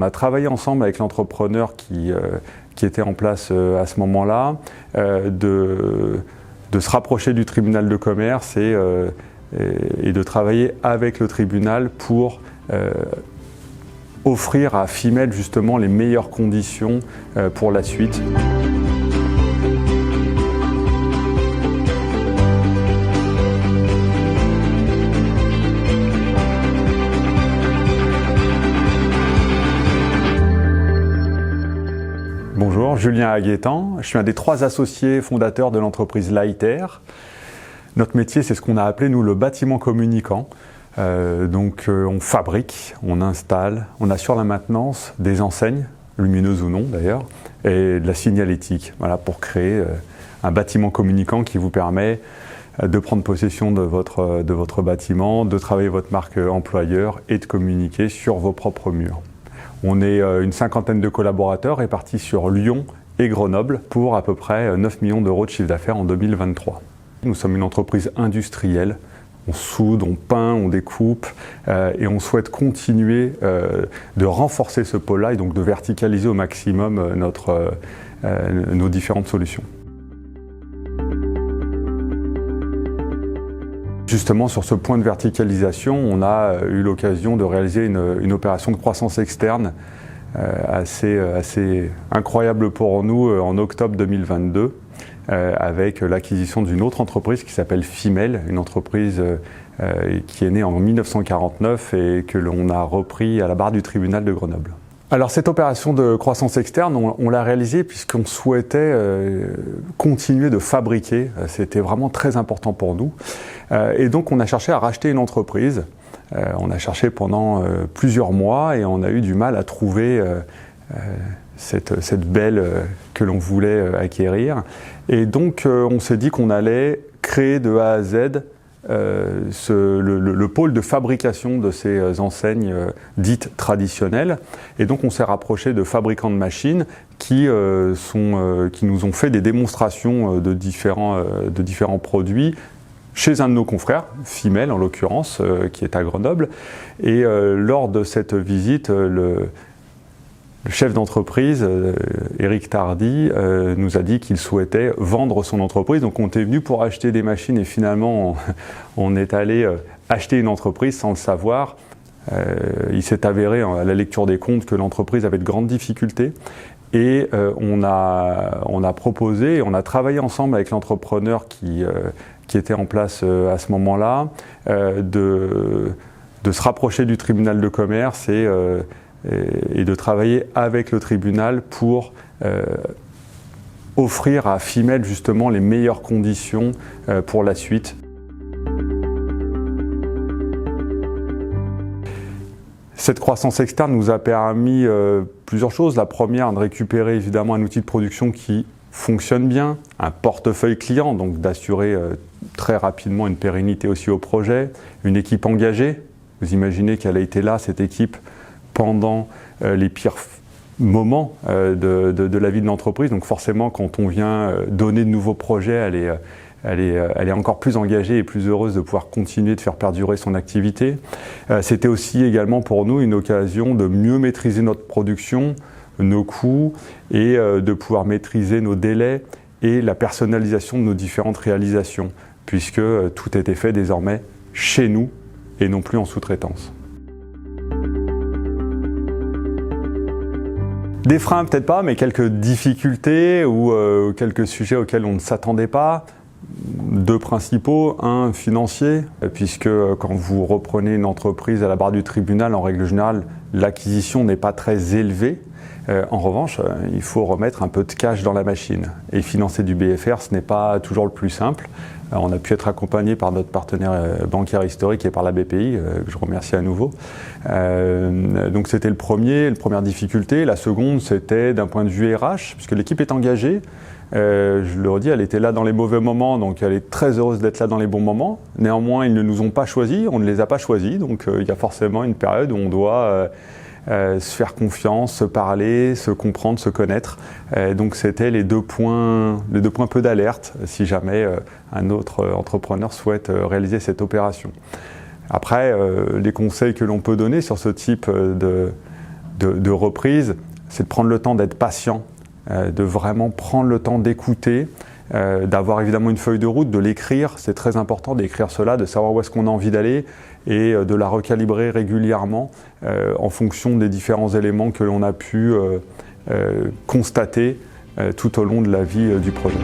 on a travaillé ensemble avec l'entrepreneur qui était en place à ce moment-là, de se rapprocher du tribunal de commerce et de travailler avec le tribunal pour offrir à Fimel justement les meilleures conditions pour la suite. Bonjour, Julien Aguetan, je suis un des 3 associés fondateurs de l'entreprise Lightair. Notre métier, c'est ce qu'on a appelé, nous, le bâtiment communicant. On fabrique, on installe, on assure la maintenance des enseignes, lumineuses ou non d'ailleurs, et de la signalétique, voilà, pour créer un bâtiment communicant qui vous permet de prendre possession de votre bâtiment, de travailler votre marque employeur et de communiquer sur vos propres murs. On est une 50aine de collaborateurs répartis sur Lyon et Grenoble pour à peu près 9 millions d'euros de chiffre d'affaires en 2023. Nous sommes une entreprise industrielle. On soude, on peint, on découpe et on souhaite continuer de renforcer ce pôle-là et donc de verticaliser au maximum nos différentes solutions. Justement, sur ce point de verticalisation, on a eu l'occasion de réaliser une opération de croissance externe assez incroyable pour nous en octobre 2022 avec l'acquisition d'une autre entreprise qui s'appelle Fimel, une entreprise qui est née en 1949 et que l'on a repris à la barre du tribunal de Grenoble. Alors cette opération de croissance externe, on l'a réalisée puisqu'on souhaitait continuer de fabriquer, c'était vraiment très important pour nous. Et donc on a cherché à racheter une entreprise, on a cherché pendant plusieurs mois et on a eu du mal à trouver cette belle que l'on voulait acquérir. Et donc on s'est dit qu'on allait créer de A à Z le pôle de fabrication de ces enseignes dites traditionnelles. Et donc on s'est rapproché de fabricants de machines qui nous ont fait des démonstrations de différents produits chez un de nos confrères, Fimel en l'occurrence, qui est à Grenoble. Et lors de cette visite, le chef d'entreprise, Éric Tardy, nous a dit qu'il souhaitait vendre son entreprise. Donc on était venu pour acheter des machines et finalement on est allé acheter une entreprise sans le savoir. Il s'est avéré à la lecture des comptes que l'entreprise avait de grandes difficultés. Et on a proposé, on a travaillé ensemble avec l'entrepreneur qui était en place à ce moment-là, de se rapprocher du tribunal de commerce et de travailler avec le tribunal pour offrir à Fimel justement les meilleures conditions pour la suite. Cette croissance externe nous a permis plusieurs choses. La première, de récupérer évidemment un outil de production qui fonctionne bien, un portefeuille client, donc d'assurer très rapidement une pérennité aussi au projet, une équipe engagée. Vous imaginez qu'elle a été là, cette équipe, pendant les pires moments de la vie de l'entreprise. Donc forcément, quand on vient donner de nouveaux projets, elle est encore plus engagée et plus heureuse de pouvoir continuer de faire perdurer son activité. C'était aussi également pour nous une occasion de mieux maîtriser notre production, nos coûts et de pouvoir maîtriser nos délais et la personnalisation de nos différentes réalisations, puisque tout était fait désormais chez nous et non plus en sous-traitance. Des freins peut-être pas, mais quelques difficultés ou quelques sujets auxquels on ne s'attendait pas. 2 principaux, un financier, puisque quand vous reprenez une entreprise à la barre du tribunal, en règle générale, l'acquisition n'est pas très élevée. En revanche, il faut remettre un peu de cash dans la machine. Et financer du BFR, ce n'est pas toujours le plus simple. On a pu être accompagné par notre partenaire bancaire historique et par la BPI, que je remercie à nouveau. Donc c'était la première difficulté. La seconde, c'était d'un point de vue RH, puisque l'équipe est engagée. Je le redis, elle était là dans les mauvais moments, donc elle est très heureuse d'être là dans les bons moments. Néanmoins, ils ne nous ont pas choisis, on ne les a pas choisis, donc il y a forcément une période où on doit se faire confiance, se parler, se comprendre, se connaître. Donc c'était les deux points peu d'alerte si jamais un autre entrepreneur souhaite réaliser cette opération. Après, les conseils que l'on peut donner sur ce type de reprise, c'est de prendre le temps d'être patient, de vraiment prendre le temps d'écouter, d'avoir évidemment une feuille de route, de l'écrire, c'est très important d'écrire cela, de savoir où est-ce qu'on a envie d'aller et de la recalibrer régulièrement en fonction des différents éléments que l'on a pu constater tout au long de la vie du projet.